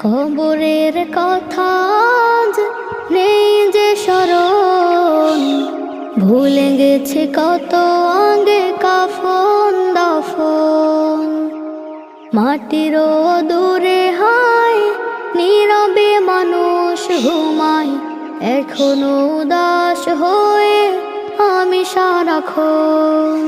কবরের কথা আজ নেই যে স্মরণ, ভুলে গেছে কত আগে কাফন দাফন। মাটিরও দূরে হায় নীরবে মানুষ ঘুমায়, এখনো উদাস হয়ে আমি সারাক্ষণ।